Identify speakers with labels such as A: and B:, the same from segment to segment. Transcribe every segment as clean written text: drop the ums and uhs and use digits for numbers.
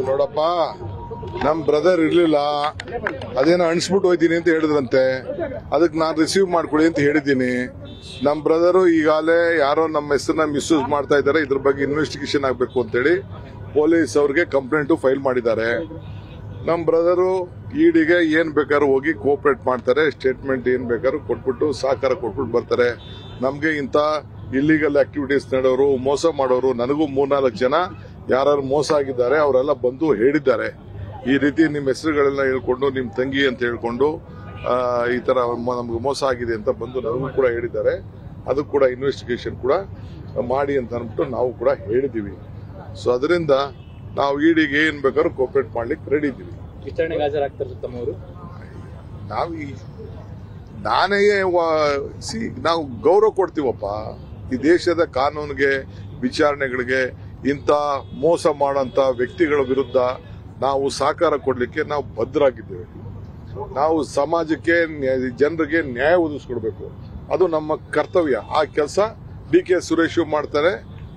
A: ನೋಡಪ್ಪ, ನಮ್ ಬ್ರದರ್ ಇರ್ಲಿಲ್ಲ, ಅದೇನೋ ಅಣಿಸ್ಬಿಟ್ಟು ಹೋಯ್ತೀನಿ ಅಂತ ಹೇಳಿದ್ರಂತೆ. ಅದಕ್ಕೆ ನಾನು ರಿಸೀವ್ ಮಾಡ್ಕೊಳ್ಳಿ ಅಂತ ಹೇಳಿದ್ದೀನಿ. ನಮ್ ಬ್ರದರು ಈಗಾಗಲೇ ಯಾರೋ ನಮ್ಮ ಹೆಸರನ್ನ ಮಿಸ್ಯೂಸ್ ಮಾಡ್ತಾ ಇದ್ದಾರೆ, ಇದ್ರ ಬಗ್ಗೆ ಇನ್ವೆಸ್ಟಿಗೇಷನ್ ಆಗಬೇಕು ಅಂತೇಳಿ ಪೊಲೀಸ್ ಅವ್ರಿಗೆ ಕಂಪ್ಲೇಂಟ್ ಫೈಲ್ ಮಾಡಿದ್ದಾರೆ. ನಮ್ ಬ್ರದರು ಇಡಿಗೆ ಏನ್ ಬೇಕಾದ್ರೂ ಹೋಗಿ ಕೋಆಪರೇಟ್ ಮಾಡ್ತಾರೆ, ಸ್ಟೇಟ್ಮೆಂಟ್ ಏನ್ ಬೇಕಾದ್ರೂ ಕೊಟ್ಬಿಟ್ಟು ಸಹಕಾರ ಕೊಟ್ಬಿಟ್ಟು ಬರ್ತಾರೆ. ನಮ್ಗೆ ಇಂತ ಇಲ್ಲಿಗಲ್ ಆಕ್ಟಿವಿಟೀಸ್ ನಡೆಯೋರು, ಮೋಸ ಮಾಡೋರು, ನನಗೂ 3-4 ಜನ ಯಾರು ಮೋಸ ಆಗಿದ್ದಾರೆ ಅವರೆಲ್ಲ ಬಂದು ಹೇಳಿದ್ದಾರೆ. ಈ ರೀತಿ ನಿಮ್ಮ ಹೆಸರುಗಳೆಲ್ಲ ಹೇಳ್ಕೊಂಡು ನಿಮ್ ತಂಗಿ ಅಂತ ಹೇಳ್ಕೊಂಡು ಈ ತರ ನಮ್ಗೆ ಮೋಸ ಆಗಿದೆ ಅಂತ ಬಂದು ನನಗೂ ಕೂಡ ಹೇಳಿದ್ದಾರೆ. ಅದು ಕೂಡ ಇನ್ವೆಸ್ಟಿಗೇಷನ್ ಕೂಡ ಮಾಡಿ ಅಂತ ಅಂದ್ಬಿಟ್ಟು ನಾವು ಕೂಡ ಹೇಳಿದೀವಿ. ಸೊ ಅದರಿಂದ ನಾವು ಇಡಿಗೆ ಏನ್ ಬೇಕಾದ್ರೂ ಕೋಆಪರೇಟ್ ಮಾಡ್ಲಿಕ್ಕೆ ರೆಡಿ ಇದ್ದೀವಿ.
B: ವಿಚಾರಣೆಗೆ ಹಾಜರಾಗ್ತಾರೆ ತಮ್ಮವರು.
A: ನಾವು ಗೌರವ ಕೊಡ್ತೀವಪ್ಪ ಈ ದೇಶದ ಕಾನೂನಿಗೆ, ವಿಚಾರಣೆಗಳಿಗೆ. ಇಂಥ ಮೋಸ ಮಾಡೋಂಥ ವ್ಯಕ್ತಿಗಳ ವಿರುದ್ಧ ನಾವು ಸಹಕಾರ ಕೊಡ್ಲಿಕ್ಕೆ ನಾವು ಬದ್ಧರಾಗಿದ್ದೇವೆ. ನಾವು ಸಮಾಜಕ್ಕೆ, ಜನರಿಗೆ ನ್ಯಾಯ ಒದಗಿಸ್ಕೊಡ್ಬೇಕು, ಅದು ನಮ್ಮ ಕರ್ತವ್ಯ. ಆ ಕೆಲಸ ಡಿ.ಕೆ. ಸುರೇಶ್ ಮಾಡ್ತಾರೆ,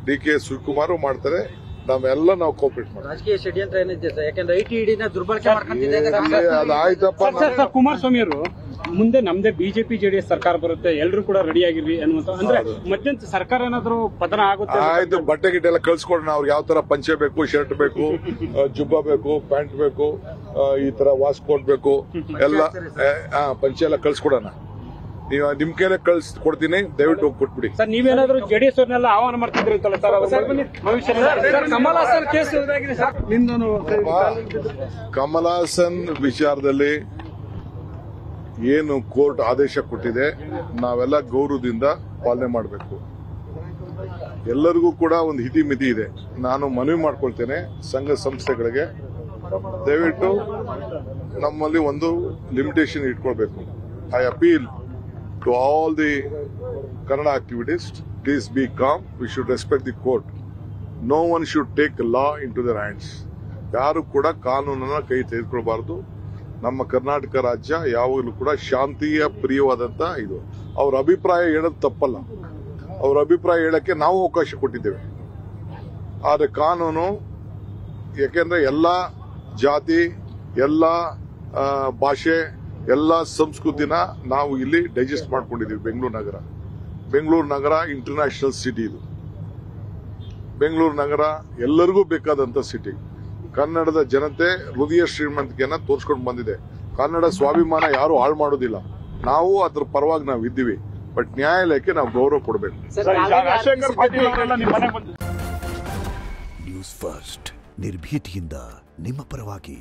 A: ಡಿ.ಕೆ. ಶಿವಕುಮಾರ್ ಮಾಡ್ತಾರೆ. ನಾವೆಲ್ಲ ನಾವು ಕೋಆಪರೇಟ್ ಮಾಡ್ತೀವಿ.
C: ರಾಜಕೀಯ ಷಡ್ಯಂತ್ರ ಏನಿದೆ ಸರ್? ಯಾಕಂದ್ರೆ ಐಟಿ ದುರ್ಬಳಕೆ
A: ಆಯ್ತಪ್ಪ.
B: ಕುಮಾರಸ್ವಾಮಿ ಅವರು ಮುಂದೆ ನಮ್ದೇ ಬಿಜೆಪಿ ಜೆಡಿಎಸ್ ಸರ್ಕಾರ ಬರುತ್ತೆ, ಎಲ್ಲರೂ ಕೂಡ ರೆಡಿ ಆಗಿರ್ರಿ ಅನ್ನುವಂತ, ಅಂದ್ರೆ ಮಧ್ಯಂತರ ಸರ್ಕಾರ ಏನಾದ್ರು ಪತನ ಆಗುತ್ತೆ.
A: ಆಯ್ತು, ಬಟ್ಟೆ ಗಿಟ್ಟೆ ಎಲ್ಲ ಕಳ್ಸಿಕೊಡೋಣ. ಅವ್ರಿಗೆ ಯಾವ ತರ ಪಂಚೆ ಬೇಕು, ಶರ್ಟ್ ಬೇಕು, ಜುಬ್ಬ ಬೇಕು, ಪ್ಯಾಂಟ್ ಬೇಕು, ಈ ತರ ವಾಸ್ಕೋಟ್ ಬೇಕು, ಎಲ್ಲ ಪಂಚೆ ಎಲ್ಲ ಕಳ್ಸಿಕೊಡೋಣ. ನೀವು ನಿಮ್ ಕೈಲೇ ಕೊಡ್ತೀನಿ, ದಯವಿಟ್ಟು ಹೋಗಿ ಕೊಟ್ಬಿಡಿ.
B: ಸರ್, ನೀವೇನಾದ್ರೂ ಜೆಡಿಎಸ್ ಅವ್ರನ್ನೆಲ್ಲ ಆಹ್ವಾನ ಮಾಡ್ತಿದ್ರಂತಲ್ಲ
A: ಕಮಲ್ ಹಾಸನ್ ವಿಚಾರದಲ್ಲಿ ಏನು ಕೋರ್ಟ್ ಆದೇಶ ಕೊಟ್ಟಿದೆ ನಾವೆಲ್ಲ ಗೌರವದಿಂದ ಪಾಲನೆ ಮಾಡಬೇಕು. ಎಲ್ಲರಿಗೂ ಕೂಡ ಒಂದು ಹಿತಿ ಮಿತಿ ಇದೆ. ನಾನು ಮನವಿ ಮಾಡ್ಕೊಳ್ತೇನೆ ಸಂಘ ಸಂಸ್ಥೆಗಳಿಗೆ, ದಯವಿಟ್ಟು ನಮ್ಮಲ್ಲಿ ಒಂದು ಲಿಮಿಟೇಷನ್ ಇಟ್ಕೊಳ್ಬೇಕು. I appeal to all the Kannada activists, please be calm. We should respect the court. No one should take law into their hands. ಯಾರು ಕೂಡ ಕಾನೂನನ್ನ ಕೈ ತೆಗೆದುಕೊಳ್ಬಾರದು. ನಮ್ಮ ಕರ್ನಾಟಕ ರಾಜ್ಯ ಯಾವಾಗಲೂ ಕೂಡ ಶಾಂತಿಯ ಪ್ರಿಯವಾದಂತ ಇದು. ಅವ್ರ ಅಭಿಪ್ರಾಯ ಹೇಳೋದು ತಪ್ಪಲ್ಲ, ಅವ್ರ ಅಭಿಪ್ರಾಯ ಹೇಳಕ್ಕೆ ನಾವು ಅವಕಾಶ ಕೊಟ್ಟಿದ್ದೇವೆ. ಆದ್ರೆ ಕಾನೂನು, ಯಾಕೆಂದ್ರೆ ಎಲ್ಲಾ ಜಾತಿ, ಎಲ್ಲಾ ಭಾಷೆ, ಎಲ್ಲ ಸಂಸ್ಕೃತಿನ ನಾವು ಇಲ್ಲಿ ಡೈಜೆಸ್ಟ್ ಮಾಡ್ಕೊಂಡಿದ್ದೀವಿ. ಬೆಂಗಳೂರು ನಗರ ಇಂಟರ್ನ್ಯಾಷನಲ್ ಸಿಟಿ ಇದು. ಬೆಂಗಳೂರು ನಗರ ಎಲ್ಲರಿಗೂ ಬೇಕಾದಂತ ಸಿಟಿ. ಕನ್ನಡದ ಜನತೆ ಹೃದಯ ಶ್ರೀಮಂತಿಕೆಯನ್ನ ತೋರಿಸ್ಕೊಂಡು ಬಂದಿದೆ. ಕನ್ನಡ ಸ್ವಾಭಿಮಾನ ಯಾರು ಹಾಳು ಮಾಡೋದಿಲ್ಲ. ನಾವು ಅದ್ರ ಪರವಾಗಿ ನಾವು ಇದ್ದೀವಿ. ಬಟ್ ನ್ಯಾಯಾಲಯಕ್ಕೆ ನಾವು ಗೌರವ ಕೊಡಬೇಕು.
D: ನ್ಯೂಸ್ ಫಸ್ಟ್, ನಿರ್ಭೀತಿಯಿಂದ ನಿಮ್ಮ ಪರವಾಗಿ.